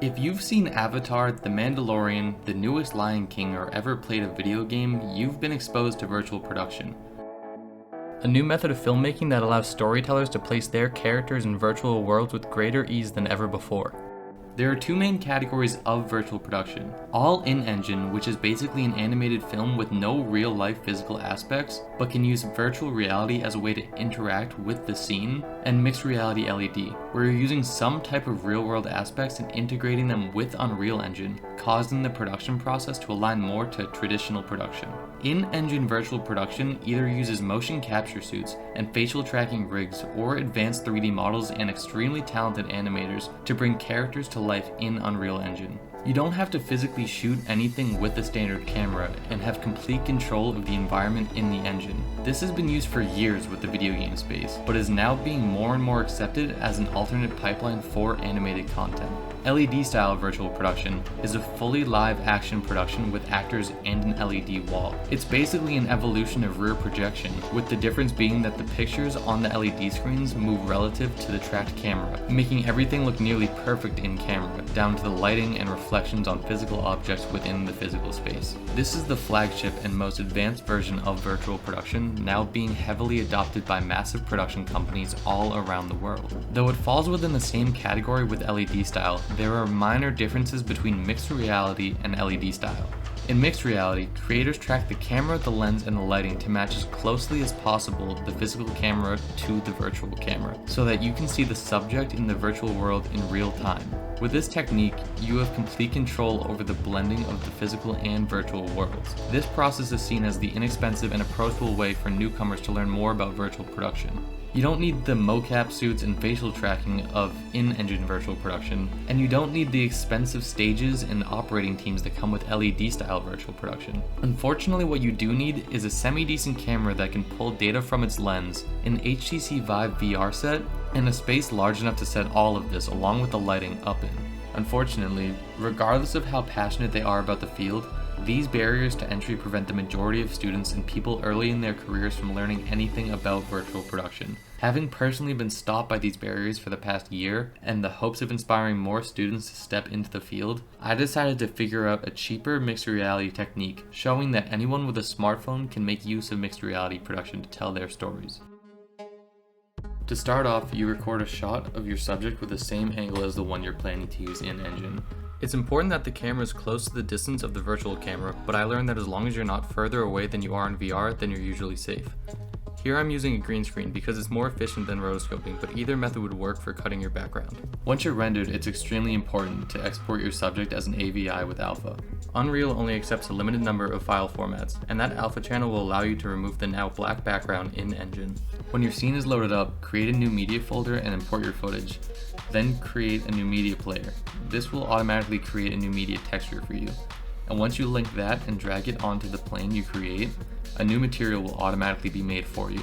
If you've seen Avatar, The Mandalorian, the newest Lion King, or ever played a video game, you've been exposed to virtual production. A new method of filmmaking that allows storytellers to place their characters in virtual worlds with greater ease than ever before. There are two main categories of virtual production. All in-engine, which is basically an animated film with no real-life physical aspects, but can use virtual reality as a way to interact with the scene, and mixed reality LED, where you're using some type of real-world aspects and integrating them with Unreal Engine, causing the production process to align more to traditional production. In-engine virtual production either uses motion capture suits and facial tracking rigs or advanced 3D models and extremely talented animators to bring characters to life in Unreal Engine. You don't have to physically shoot anything with the standard camera and have complete control of the environment in the engine. This has been used for years with the video game space, but is now being more and more accepted as an alternate pipeline for animated content. LED style virtual production is a fully live action production with actors and an LED wall. It's basically an evolution of rear projection, with the difference being that the pictures on the LED screens move relative to the tracked camera, making everything look nearly perfect in camera, down to the lighting and reflections on physical objects within the physical space. This is the flagship and most advanced version of virtual production, now being heavily adopted by massive production companies all around the world. Though it falls within the same category with LED style, there are minor differences between mixed reality and LED style. In mixed reality, creators track the camera, the lens, and the lighting to match as closely as possible the physical camera to the virtual camera, so that you can see the subject in the virtual world in real time. With this technique, you have complete control over the blending of the physical and virtual worlds. This process is seen as the inexpensive and approachable way for newcomers to learn more about virtual production. You don't need the mocap suits and facial tracking of in-engine virtual production, and you don't need the expensive stages and operating teams that come with LED-style virtual production. Unfortunately, what you do need is a semi-decent camera that can pull data from its lens, an HTC Vive VR set, and a space large enough to set all of this along with the lighting up in. Unfortunately, regardless of how passionate they are about the field, these barriers to entry prevent the majority of students and people early in their careers from learning anything about virtual production. Having personally been stopped by these barriers for the past year, and the hopes of inspiring more students to step into the field, I decided to figure out a cheaper mixed reality technique, showing that anyone with a smartphone can make use of mixed reality production to tell their stories. To start off, you record a shot of your subject with the same angle as the one you're planning to use in engine. It's important that the camera is close to the distance of the virtual camera, but I learned that as long as you're not further away than you are in VR, then you're usually safe. Here I'm using a green screen because it's more efficient than rotoscoping, but either method would work for cutting your background. Once you're rendered, it's extremely important to export your subject as an AVI with alpha. Unreal only accepts a limited number of file formats, and that alpha channel will allow you to remove the now black background in engine. When your scene is loaded up, create a new media folder and import your footage. Then create a new media player. This will automatically create a new media texture for you. And once you link that and drag it onto the plane you create, a new material will automatically be made for you.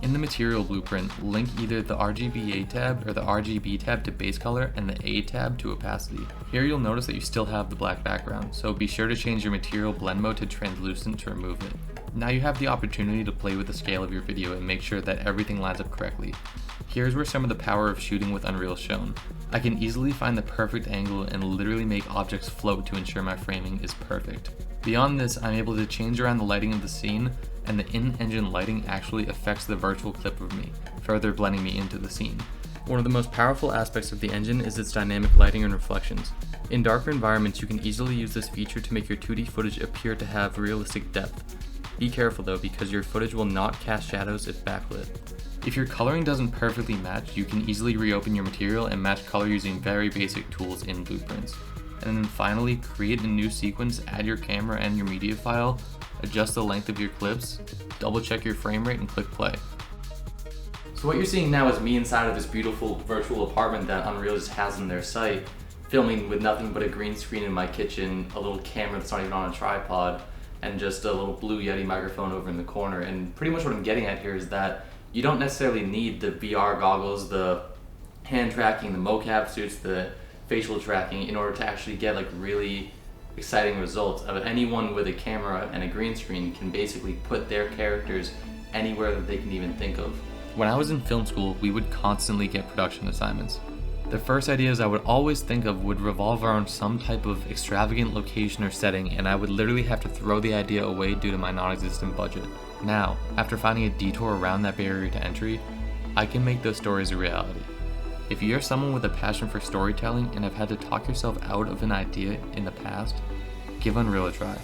In the material blueprint, link either the RGBA tab or the RGB tab to base color and the A tab to opacity. Here you'll notice that you still have the black background, so be sure to change your material blend mode to translucent to remove it. Now you have the opportunity to play with the scale of your video and make sure that everything lines up correctly. Here's where some of the power of shooting with Unreal is shown. I can easily find the perfect angle and literally make objects float to ensure my framing is perfect. Beyond this, I'm able to change around the lighting of the scene, and the in-engine lighting actually affects the virtual clip of me, further blending me into the scene. One of the most powerful aspects of the engine is its dynamic lighting and reflections. In darker environments, you can easily use this feature to make your 2D footage appear to have realistic depth. Be careful though, because your footage will not cast shadows if backlit. If your coloring doesn't perfectly match, you can easily reopen your material and match color using very basic tools in blueprints. And then finally, create a new sequence, add your camera and your media file, adjust the length of your clips, double check your frame rate, and click play. So what you're seeing now is me inside of this beautiful virtual apartment that Unreal just has in their site, filming with nothing but a green screen in my kitchen, a little camera that's not even on a tripod, and just a little Blue Yeti microphone over in the corner. And pretty much what I'm getting at here is that you don't necessarily need the VR goggles, the hand tracking, the mocap suits, the facial tracking in order to actually get like really exciting results. Anyone with a camera and a green screen can basically put their characters anywhere that they can even think of. When I was in film school, we would constantly get production assignments. The first ideas I would always think of would revolve around some type of extravagant location or setting, and I would literally have to throw the idea away due to my non-existent budget. Now, after finding a detour around that barrier to entry, I can make those stories a reality. If you're someone with a passion for storytelling and have had to talk yourself out of an idea in the past, give Unreal a try.